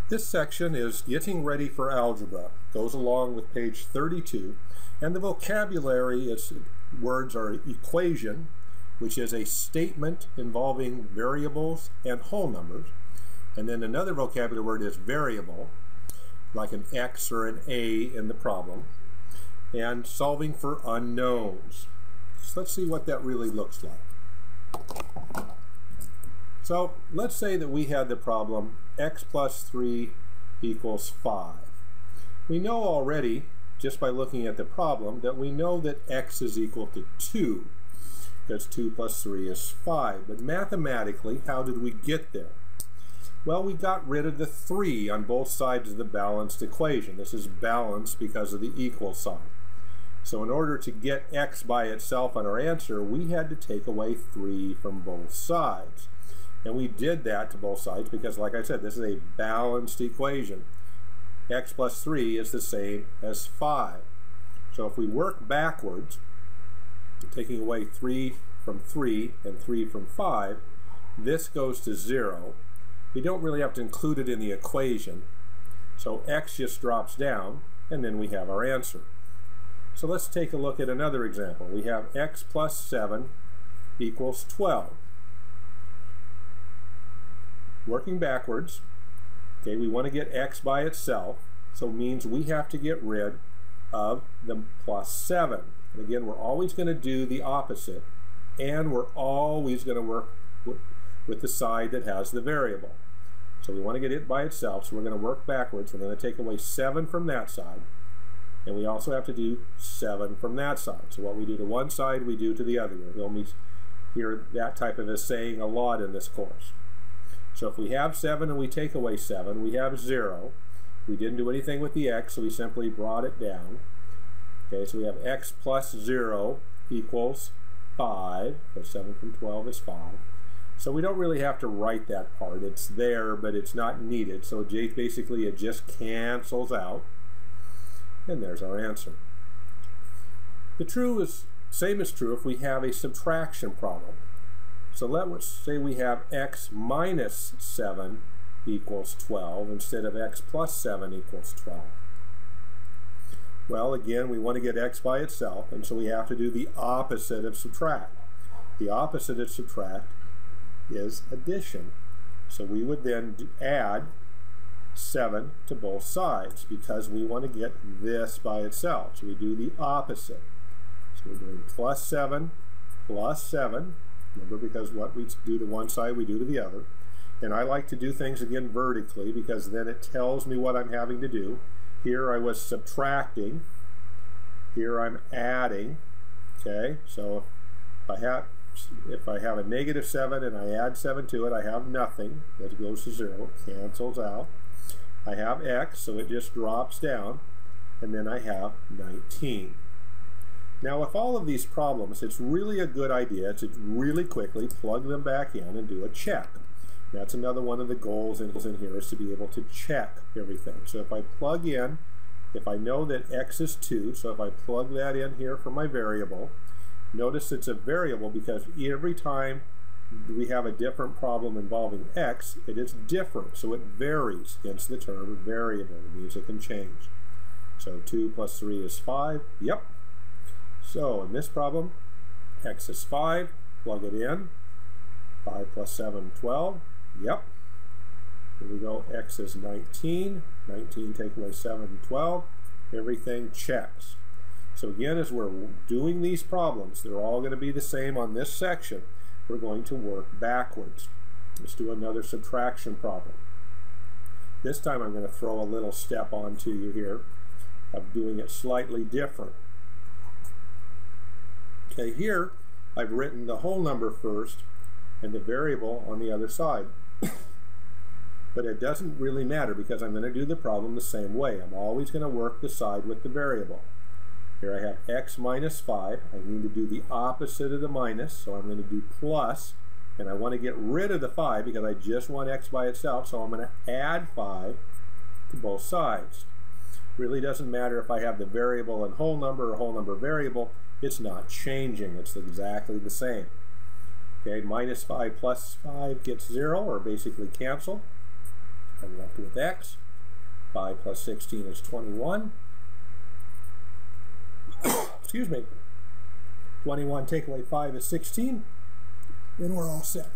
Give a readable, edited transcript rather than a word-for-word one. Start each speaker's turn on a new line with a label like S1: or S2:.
S1: This section is Getting Ready for Algebra. Goes along with page 32, and the vocabulary words are equation, which is a statement involving variables and whole numbers, and then another vocabulary word is variable, like an X or an A in the problem, and solving for unknowns. So let's see what that really looks like. So let's say that we had the problem x plus 3 equals 5. We know already, just by looking at the problem, that we know that x is equal to 2, because 2 plus 3 is 5. But mathematically, how did we get there? Well, we got rid of the 3 on both sides of the balanced equation. This is balanced because of the equal sign. So in order to get x by itself on our answer, we had to take away 3 from both sides. And we did that to both sides because, like I said, this is a balanced equation. X plus 3 is the same as 5. So if we work backwards, taking away 3 from 3 and 3 from 5, this goes to 0. We don't really have to include it in the equation. So x just drops down, and then we have our answer. So let's take a look at another example. We have x plus 7 equals 12. Working backwards, okay, we want to get x by itself, so it means we have to get rid of the plus 7. And again, we're always going to do the opposite, and we're always going to work with the side that has the variable. So we want to get it by itself, so we're going to work backwards. We're going to take away 7 from that side, and we also have to do 7 from that side. So what we do to one side, we do to the other. You'll hear that type of a saying a lot in this course. So if we have 7 and we take away 7, we have 0. We didn't do anything with the x, so we simply brought it down. Okay, so we have x plus 0 equals 5, because 7 from 12 is 5. So we don't really have to write that part. It's there, but it's not needed. So basically it just cancels out. And there's our answer. The same is true if we have a subtraction problem. So let's say we have x minus 7 equals 12 instead of x plus 7 equals 12. Well, again, we want to get x by itself, and so we have to do the opposite of subtract. The opposite of subtract is addition. So we would then add 7 to both sides because we want to get this by itself. So we do the opposite. So we're doing plus 7 plus 7. Remember, because what we do to one side, we do to the other. And I like to do things again vertically because then it tells me what I'm having to do. Here I was subtracting. Here I'm adding. Okay, so if I have a negative 7 and I add 7 to it, I have nothing. That goes to 0. It cancels out. I have x, so it just drops down. And then I have 19. Now with all of these problems, it's really a good idea to really quickly plug them back in and do a check. That's another one of the goals in here is to be able to check everything. So if I plug in, if I know that x is 2, so if I plug that in here for my variable, notice it's a variable because every time we have a different problem involving x, it is different. So it varies, hence the term variable. It means it can change. So 2 plus 3 is 5. Yep. So in this problem, x is 5, plug it in, 5 plus 7, 12, yep. Here we go, x is 19, 19 take away 7, 12, everything checks. So again, as we're doing these problems, they're all going to be the same on this section. We're going to work backwards. Let's do another subtraction problem. This time I'm going to throw a little step onto you here of doing it slightly different. Okay, here I've written the whole number first and the variable on the other side. But it doesn't really matter because I'm going to do the problem the same way. I'm always going to work the side with the variable. Here I have x minus 5. I need to do the opposite of the minus, so I'm going to do plus. And I want to get rid of the 5 because I just want x by itself, so I'm going to add 5 to both sides. Really doesn't matter if I have the variable and whole number or whole number variable. It's not changing. It's exactly the same. Okay, minus 5 plus 5 gets 0, or basically cancel. I'm left with x. 5 plus 16 is 21. Excuse me. 21 take away 5 is 16. And we're all set.